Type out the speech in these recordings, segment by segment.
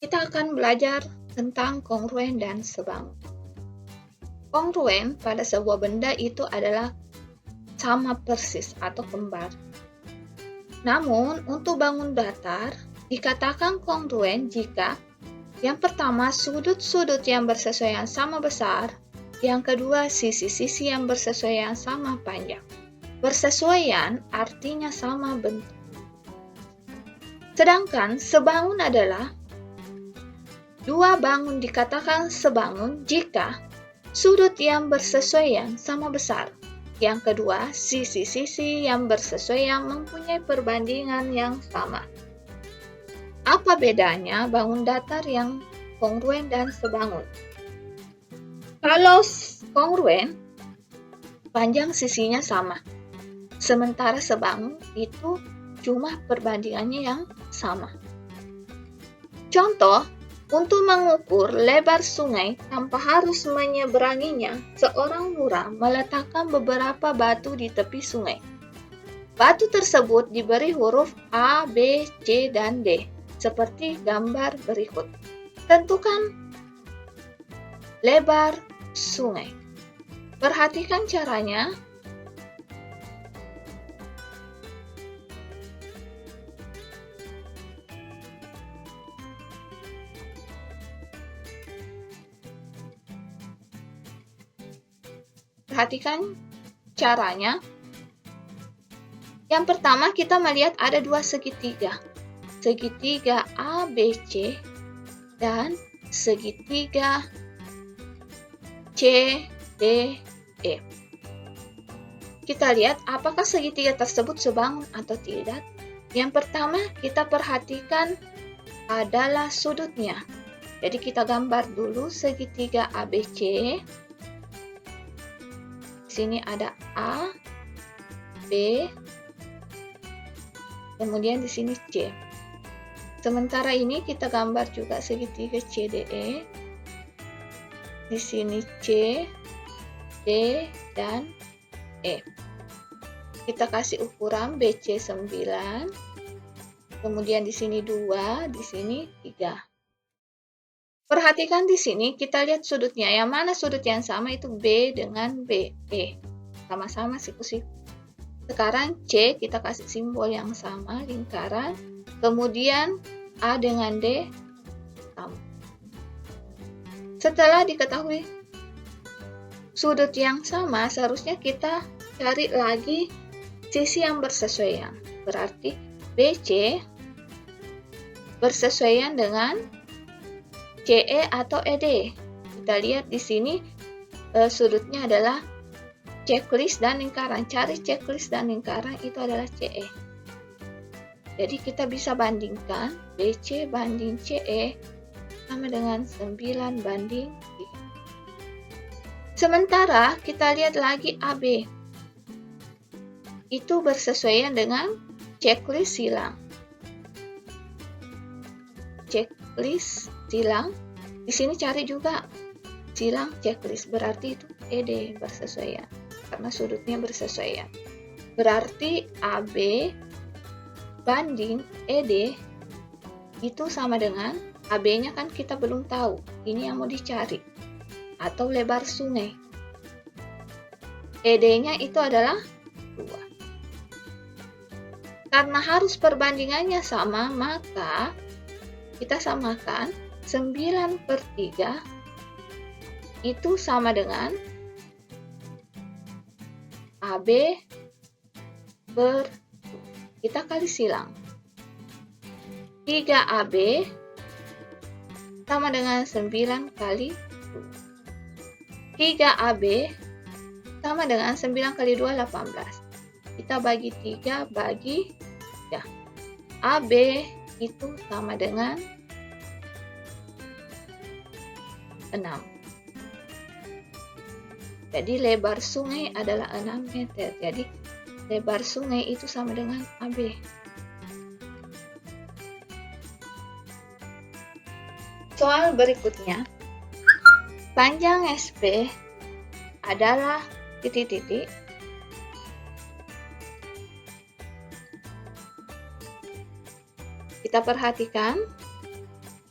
Kita akan belajar tentang kongruen dan sebangun. Kongruen pada sebuah benda itu adalah sama persis atau kembar. Namun, untuk bangun datar, dikatakan kongruen jika yang pertama sudut-sudut yang bersesuaian sama besar, yang kedua sisi-sisi yang bersesuaian sama panjang. Bersesuaian artinya sama bentuk. Sedangkan sebangun adalah dua bangun dikatakan sebangun jika sudut yang bersesuaian sama besar. Yang kedua, sisi-sisi yang bersesuaian mempunyai perbandingan yang sama. Apa bedanya bangun datar yang kongruen dan sebangun? Kalau kongruen, panjang sisinya sama. Sementara sebangun itu cuma perbandingannya yang sama. Contoh, untuk mengukur lebar sungai tanpa harus menyeberanginya, seorang lurah meletakkan beberapa batu di tepi sungai. Batu tersebut diberi huruf A, B, C, dan D, seperti gambar berikut. Tentukan lebar sungai. Perhatikan caranya. Perhatikan caranya. Yang pertama kita melihat ada dua segitiga. Segitiga ABC dan segitiga CDE. Kita lihat apakah segitiga tersebut sebangun atau tidak. Yang pertama kita perhatikan adalah sudutnya. Jadi kita gambar dulu segitiga ABC. Di sini ada A, B, kemudian di sini C. Sementara ini kita gambar juga segitiga CDE. Di sini C, D, dan E. Kita kasih ukuran BC 9. Kemudian di sini 2, di sini 3. Perhatikan di sini, kita lihat sudutnya. Yang mana sudut yang sama itu B dengan B. Sama-sama siku-siku. Sekarang C, kita kasih simbol yang sama, lingkaran. Kemudian A dengan D, sama. Setelah diketahui sudut yang sama, seharusnya kita cari lagi sisi yang bersesuaian. Berarti BC bersesuaian dengan CE atau ED. Kita lihat di sini sudutnya adalah checklist dan lingkaran. Cari checklist dan lingkaran itu adalah CE. Jadi kita bisa bandingkan BC banding CE sama dengan 9 banding 3. Sementara kita lihat lagi AB. Itu bersesuaian dengan checklist silang. Checklist silang. Di sini cari juga silang checklist, berarti itu ED bersesuaian karena sudutnya bersesuaian. Berarti AB banding ED itu sama dengan AB-nya kan kita belum tahu. Ini yang mau dicari. Atau lebar sungai. ED-nya itu adalah 2. Karena harus perbandingannya sama, maka kita samakan 9/3 itu sama dengan AB per 2. Kita kali silang. 3AB sama dengan 9 kali 2. 3AB sama dengan 9 kali 2, 18. Kita bagi 3 bagi 3. AB itu sama dengan 6. Jadi lebar sungai adalah 6 meter. Jadi lebar sungai itu sama dengan AB. Soal berikutnya. Panjang SP adalah titik-titik. Kita perhatikan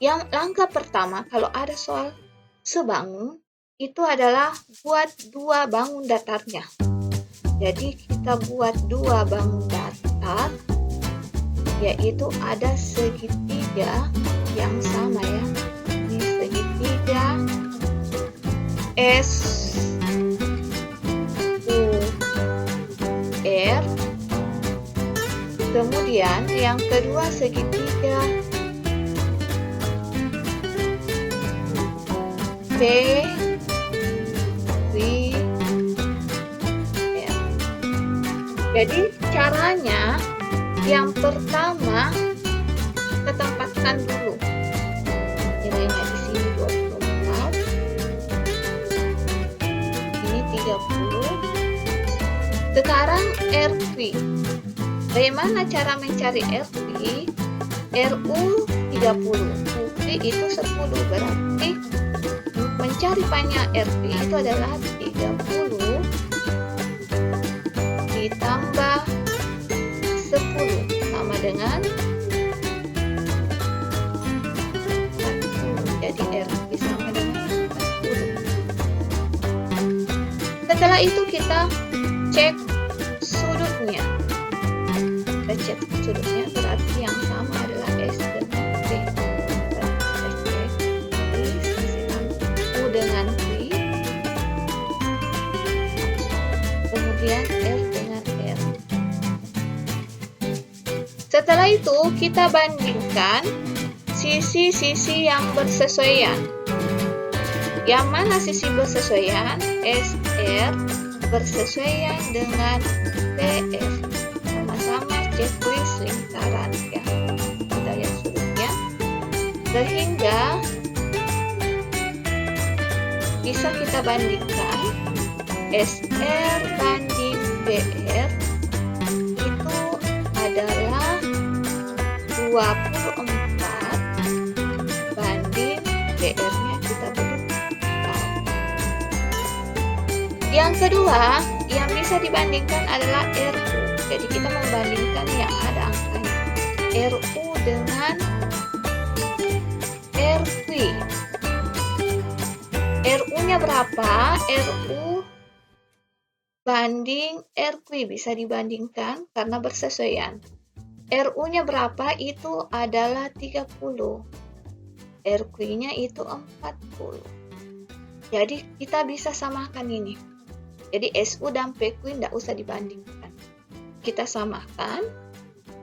Yang langkah pertama kalau ada soal sebangun itu adalah buat dua bangun datarnya. Jadi kita buat dua bangun datar, yaitu ada segitiga yang sama ya. Ini segitiga SUR. Kemudian yang kedua segitiga PQR. Jadi caranya yang pertama kita tempatkan dulu nilainya di sini 24, ini 30. Sekarang R3. Bagaimana cara mencari R3? RU 30, UV itu 10, berarti mencari panjang R3 itu adalah 30 ditambah 10 sama dengan 40. Jadi R3 sama dengan 40. Setelah itu kita cek sudutnya. Kita cek sudutnya, berarti yang sama adalah S dengan T. Kita cek U dengan V, kemudian R dengan R. Setelah itu kita bandingkan sisi-sisi yang bersesuaian. Yang mana sisi bersesuaian? SR bersesuaian dengan PR. Sama-sama checklist lingkaran ya. Kita lihat sudutnya. Sehingga bisa kita bandingkan SR banding PR itu adalah 24 banding PR-nya kita berikan. Yang kedua yang bisa dibandingkan adalah RU. Jadi kita membandingkan yang ada angkanya. RU dengan RQ. RU-nya berapa? RU banding RQ bisa dibandingkan karena bersesuaian. RU-nya berapa? Itu adalah 30. RQ-nya itu 40. Jadi kita bisa samakan ini. Jadi SU dan PQ tidak usah dibandingkan. Kita samakan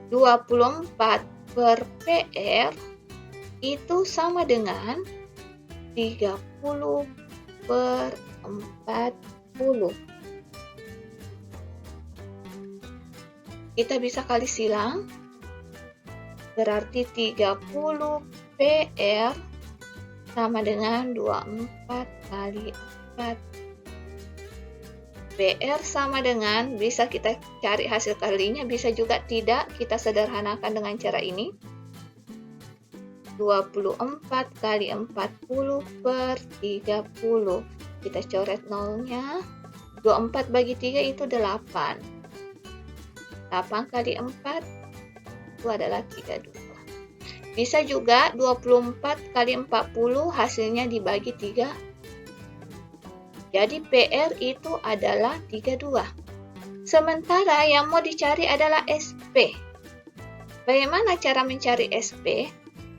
24 per PR itu sama dengan 30 per 40. Kita bisa kali silang, berarti 30 PR sama dengan 24 kali 4. PR sama dengan, bisa kita cari hasil kalinya, bisa juga tidak, kita sederhanakan dengan cara ini. 24 kali 40 per 30. Kita coret nolnya. 24 bagi 3 itu 8. 8 kali 4 itu adalah 32. Bisa juga 24 kali 40 hasilnya dibagi 3. Jadi PR itu adalah 32. Sementara yang mau dicari adalah SP. Bagaimana cara mencari SP?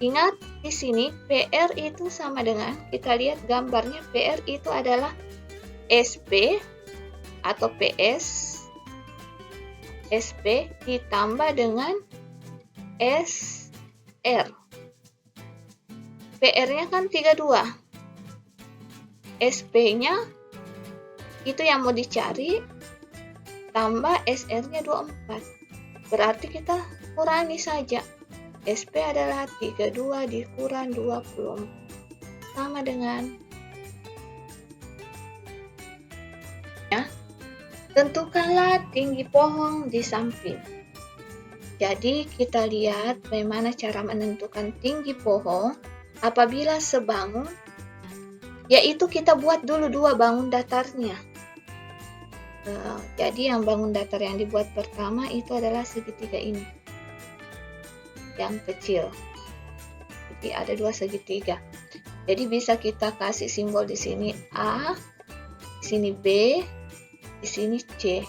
Ingat di sini PR itu sama dengan, kita lihat gambarnya, PR itu adalah SP atau PS. SP ditambah dengan SR. PR-nya kan 32. SP-nya itu yang mau dicari, tambah SR-nya 24. Berarti kita kurangi saja. SP adalah 32 dikurang 24. Sama dengan ya. Tentukanlah tinggi pohon di samping. Jadi kita lihat bagaimana cara menentukan tinggi pohon apabila sebangun, yaitu kita buat dulu dua bangun datarnya. Jadi yang bangun datar yang dibuat pertama itu adalah segitiga ini, yang kecil. berarti ada 2 segitiga. Jadi bisa kita kasih simbol di sini A, di sini B, di sini C,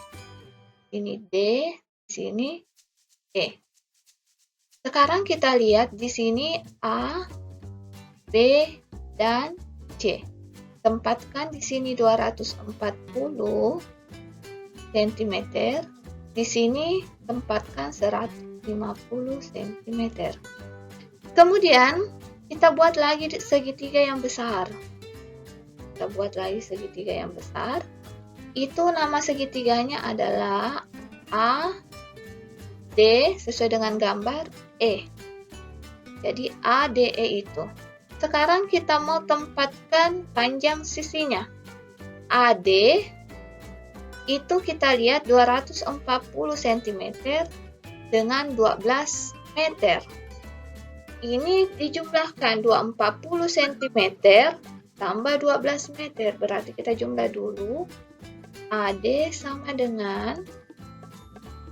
di sini D, di sini E. Sekarang kita lihat di sini A, B, dan C. Tempatkan di sini 240 cm. Di sini tempatkan 150 cm. Kemudian kita buat lagi segitiga yang besar. Kita buat lagi segitiga yang besar. Itu nama segitiganya adalah A, D, sesuai dengan gambar, E. Jadi A, D, E itu. Sekarang kita mau tempatkan panjang sisinya. AD itu kita lihat 240 cm dengan 12 meter. Ini dijumlahkan 240 cm tambah 12 meter. Berarti kita jumlah dulu. AD sama dengan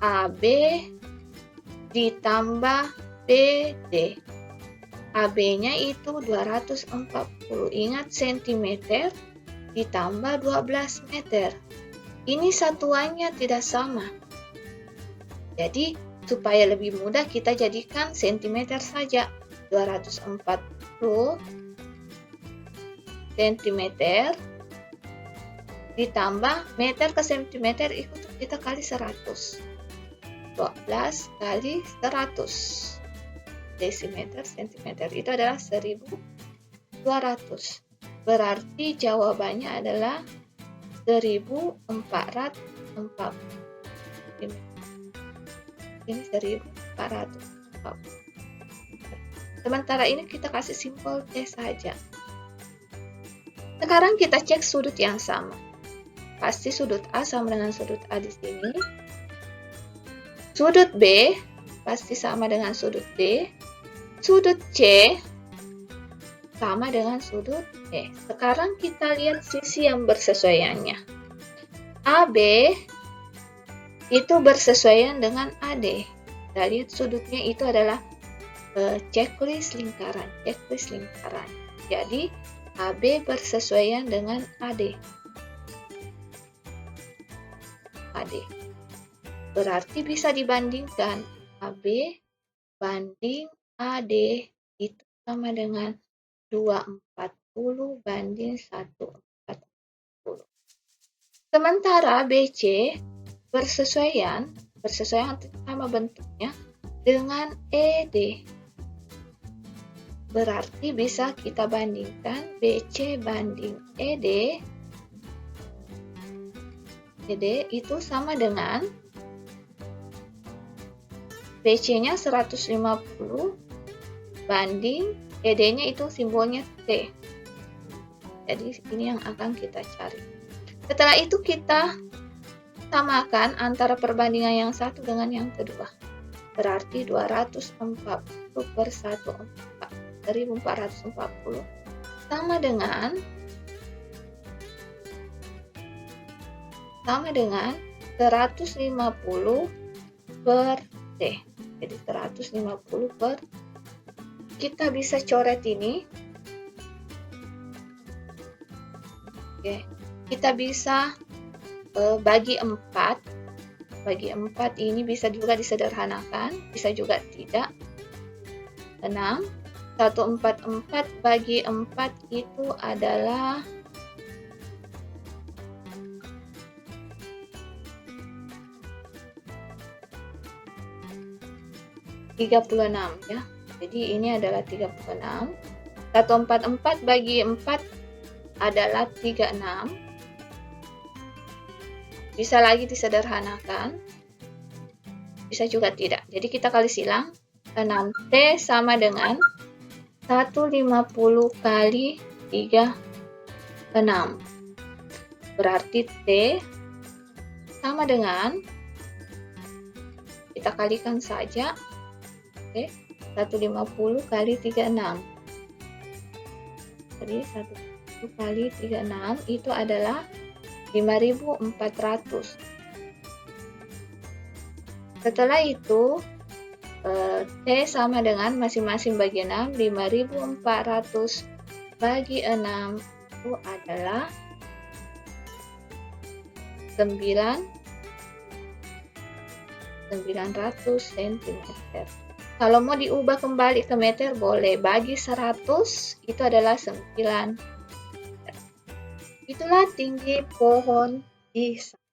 AB ditambah BD. AB-nya itu 240. Ingat cm ditambah 12 meter. Ini satuannya tidak sama. Jadi supaya lebih mudah kita jadikan cm saja. 240 cm ditambah meter ke cm itu kita kali 100. 12 kali 100. Desimeter, cm itu adalah 1200. Berarti jawabannya adalah 1440. Ini 1440. Sementara ini kita kasih simbol T saja. Sekarang kita cek sudut yang sama. Pasti sudut A sama dengan sudut A di sini. Sudut B pasti sama dengan sudut D. Sudut C sama dengan sudut E. Sekarang kita lihat sisi yang bersesuaiannya. AB itu bersesuaian dengan AD. Kita lihat sudutnya itu adalah checklist lingkaran. Jadi AB bersesuaian dengan AD. Berarti bisa dibandingkan AB banding AD itu sama dengan 240 banding 140. Sementara BC bersesuaian sama bentuknya dengan ED. Berarti bisa kita bandingkan BC banding ED. ED itu sama dengan BC-nya 150 banding ED-nya itu simbolnya T. Jadi ini yang akan kita cari. Setelah itu kita samakan antara perbandingan yang satu dengan yang kedua. Berarti 240 per 1440 sama dengan 150 per T. Jadi 150 per, kita bisa coret ini. Oke, kita bisa bagi 4. Bagi 4 ini bisa juga disederhanakan, bisa juga tidak. 6. 144 bagi 4 itu adalah 36 ya. Jadi ini adalah 36. 144 bagi 4 adalah 36. Bisa lagi disederhanakan. Bisa juga tidak. Jadi kita kali silang. 6T sama dengan 150 kali 36. Berarti T sama dengan, kita kalikan saja. Oke, 150 kali 36. Jadi 150 kali 36 itu adalah 5.400. Setelah itu T sama dengan masing-masing bagi 6, 5.400 bagi 6 itu adalah 900 cm. Kalau mau diubah kembali ke meter boleh, bagi 100 itu adalah 9. Itulah tinggi pohon di samping.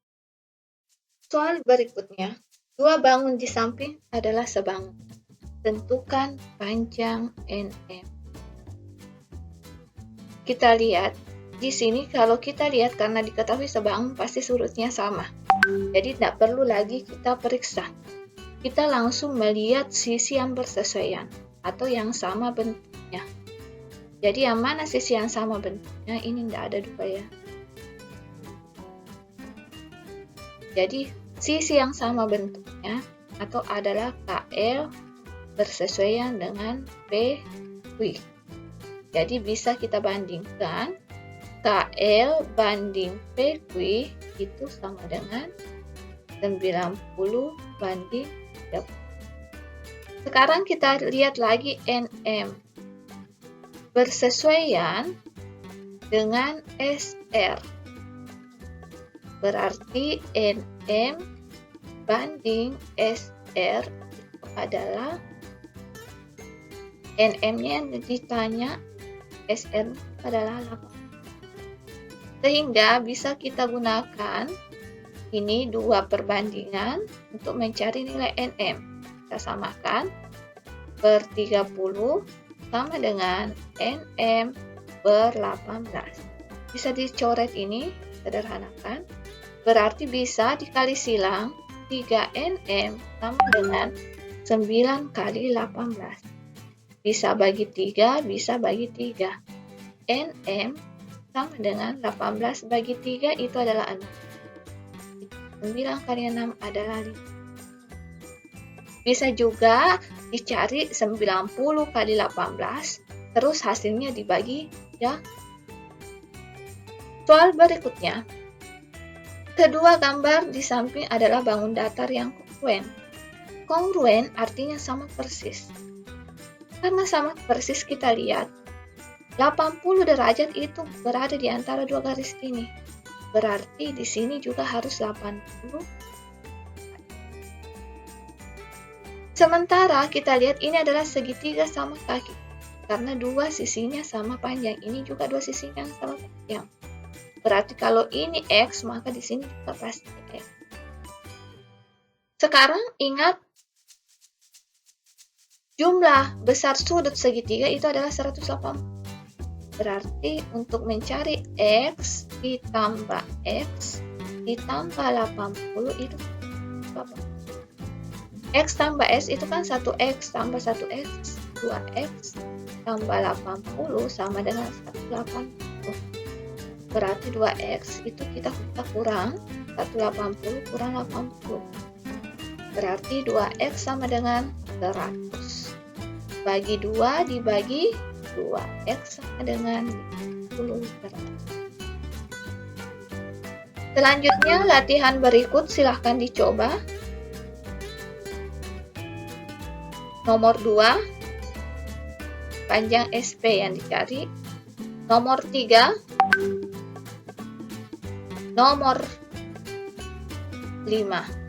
Soal berikutnya, 2 bangun di samping adalah sebangun. Tentukan panjang NM. Kita lihat di sini, kalau kita lihat karena diketahui sebangun pasti surutnya sama. Jadi tidak perlu lagi kita periksa. Kita langsung melihat sisi yang bersesuaian atau yang sama bentuknya. Jadi yang mana sisi yang sama bentuknya? Ini tidak ada dua ya. Jadi sisi yang sama bentuknya atau adalah KL bersesuaian dengan PQ. Jadi bisa kita bandingkan KL banding PQ itu sama dengan 90 banding 30. Sekarang kita lihat lagi NM bersesuaian dengan SR. Berarti NM banding SR itu adalah NM-nya yang ditanya, SR adalah 8. Sehingga bisa kita gunakan ini 2 perbandingan untuk mencari nilai NM. Kita samakan per 30 sama dengan NM per 18. Bisa dicoret ini, sederhanakan. Berarti bisa dikali silang 3 NM sama dengan 9 kali 18. Bisa bagi 3, bisa bagi 3. NM sama dengan 18 bagi 3 itu adalah 6. 9 kali 6 adalah 5. Bisa juga dicari 90 kali 18, terus hasilnya dibagi ya. Soal berikutnya. Kedua gambar di samping adalah bangun datar yang kongruen. Kongruen artinya sama persis. Karena sama persis kita lihat 80 derajat itu berada di antara 2 garis ini. Berarti di sini juga harus 80. Sementara kita lihat ini adalah segitiga sama kaki. Karena 2 sisinya sama panjang. Ini juga 2 sisinya sama panjang. Berarti kalau ini X, maka di sini juga pasti X. Sekarang ingat, jumlah besar sudut segitiga itu adalah 180. Berarti untuk mencari X ditambah X ditambah 80 itu berapa? X tambah S itu kan 1X tambah 1X, 2X tambah 80 sama dengan 180. Berarti 2X itu kita kurang 180 kurang 80. Berarti 2X sama dengan 100. Bagi 2 dibagi 2X sama dengan 10 100. Selanjutnya latihan berikut silahkan dicoba. Nomor 2, panjang SP yang dicari. Nomor 3, nomor 5.